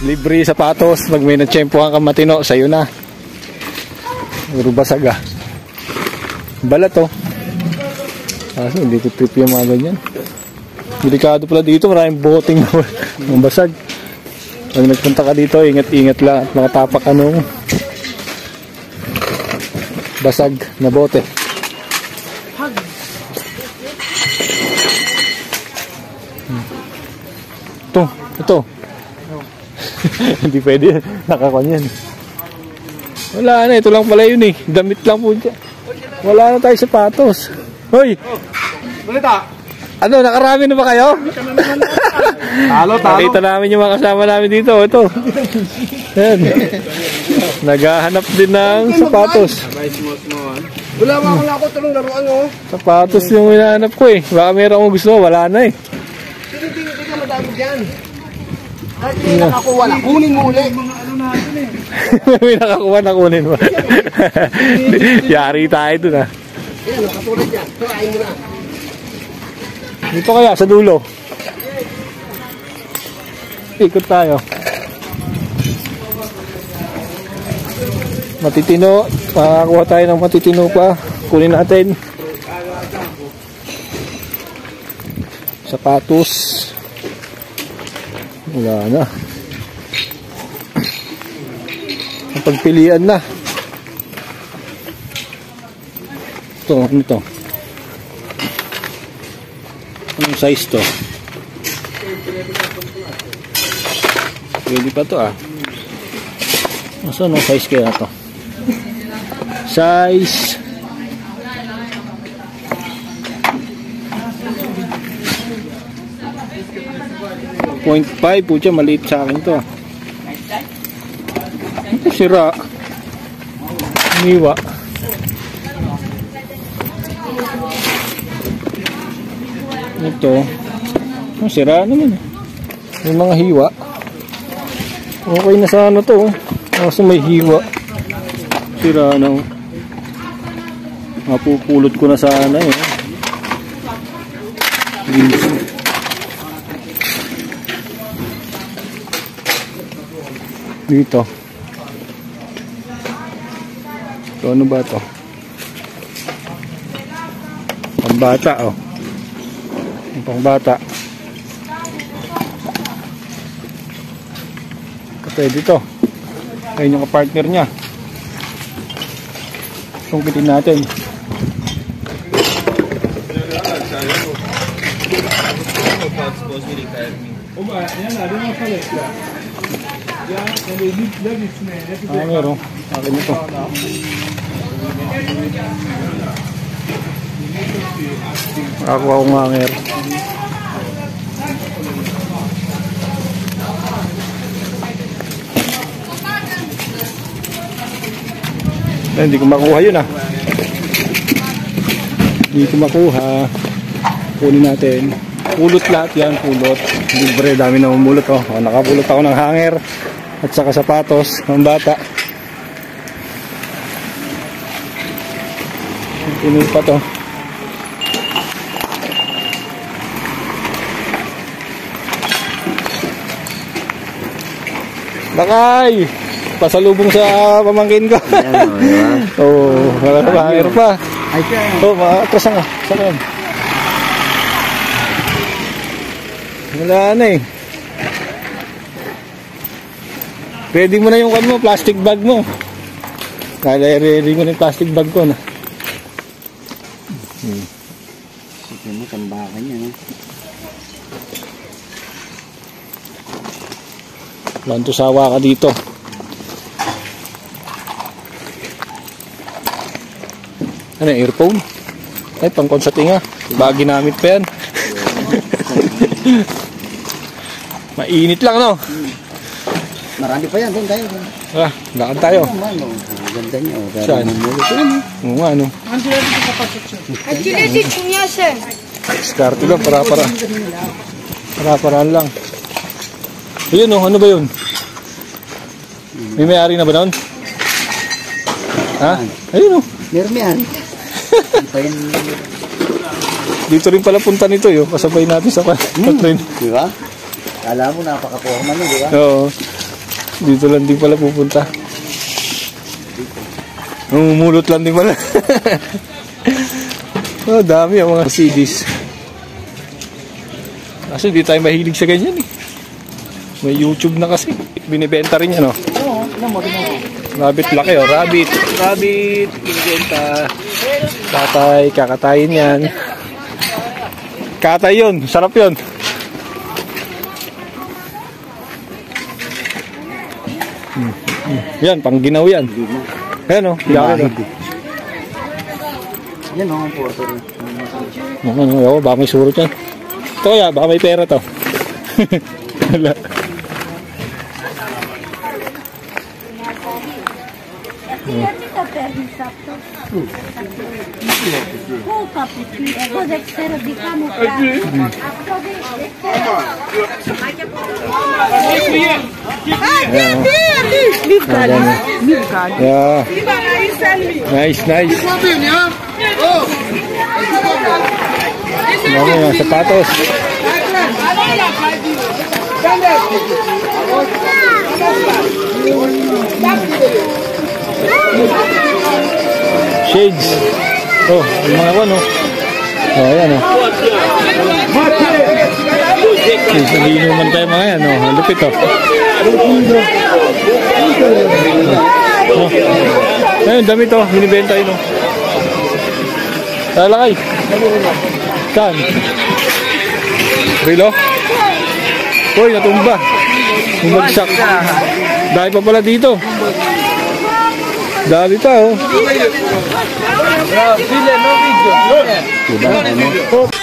Libre sapatos. Pag may natsyempohan kang matino, sa'yo na. Puro basag ah. Balat oh. Kaso hindi ko trip yung mga ganyan. Delikado pala dito. Maraming boting ng basag. Pag nagpunta ka dito, ingat-ingat lang at makatapak anong basag na bote. Ito. Hindi pwede. Nakakon yan. Wala na. Ito lang pala yun eh. Damit lang po dyan. Wala na tayo sapatos. Hoy! Balita! Ano, nakarami na ba kayo? Talo. Nakita namin yung mga kasama namin dito. Ito. Yan. Naghahanap din ng sapatos. Wala ako tulong laruan oh. Sapatos yung hinahanap ko eh. Baka meron akong gusto. Wala na eh. Hindi ka madami dyan. Kahit may nakakuha na, kunin mo ulit. May nakakuha na kunin mo. Yari tayo dun ah. Yan, nakatulad yan. Turahin mo na. Dito kaya sa dulo. Ikot tayo. Matitino. Makakuha tayo ng matitino pa. Kunin natin. Sapatos. Wala na. Ang pagpilian na. Ito, ano ito? Anong size to? Pwede pa to ah. Saan ang size kaya to? Size 0.5 po siya, maliit sa akin to. Ito sira. Niwa. Ito. Oh, sira naman. May mga hiwa. Okay na sana to. Kaso may hiwa. Sira na. Mapupulot ko na sana eh. Dito. So, ano ba ito? Pambata oh. Pangbata. Pwede ito. Ayun yung partner niya. Sungkitin natin. Meron. Akin ito. Ako nganger. Hindi ko makuha yun ah. Hindi ko makuha. Kunin natin. Pulot lahat yan, pulot. Libre, dami na umulot oh. Nakapulot ako ng hanger at saka sapatos ng bata. Pinulit pa to. Lakay! Pasalubong sa pamangkin ko. Oo, hanger pa. Oo, maatras nga. Saan? Wala na eh. Ready mo na yung kan mo, plastic bag mo. Ready mo na yung plastic bag ko na. Sige mo, tambakan niya. Lantusawa ka dito. Ano, earphone? Ay, pangkon sa tinga. Baka ginamit pa yan. Mainit lang, no? Marami pa yan, doon tayo. Ah, lakad tayo. Ganda niya. Saan? Oo nga, ano? Starte lang, para-paraan lang. Ayun, no? Ano ba yun? May may-ari na ba noon? Ha? Ayun, no? Meron yan. Dito rin pala punta nito, yun. Kasabay natin sa train. Di ba? Alam mo, napaka-formal, di ba? Oo. Dito lang din pala pupunta. Umulot lang din pala. Oh, dami ang mga CDs. Kasi di tayo mahilig sa ganyan eh. May YouTube na kasi. Binibenta rin yan, oh. Oo, alam mo. Rabbit laki, oh. Rabbit. Rabbit. Binibenta. Katay. Kakatayin yan. Katay yun. Sarap yun. Yan, pang ginaw yan. Ayan, oh. Yan, oh. Yan o, ang porto rin. Ano, baka may surot yan. Ito kaya, baka may pera to. Wala. Yeah. Nice, nice. Ano yung sapatos? Shades. Oh, yung mga ano. Oh, ayan oh. Inuman tayo mga yan oh. Ang lupit oh. Oh. Ayun, damit oh. Binibenta yun oh. Lalakay. Saan? Rilo? Uy, natumba. Bumagsak. Dahil pa pala dito. Dali pa oh. Bravo, no video. Diba? Ano?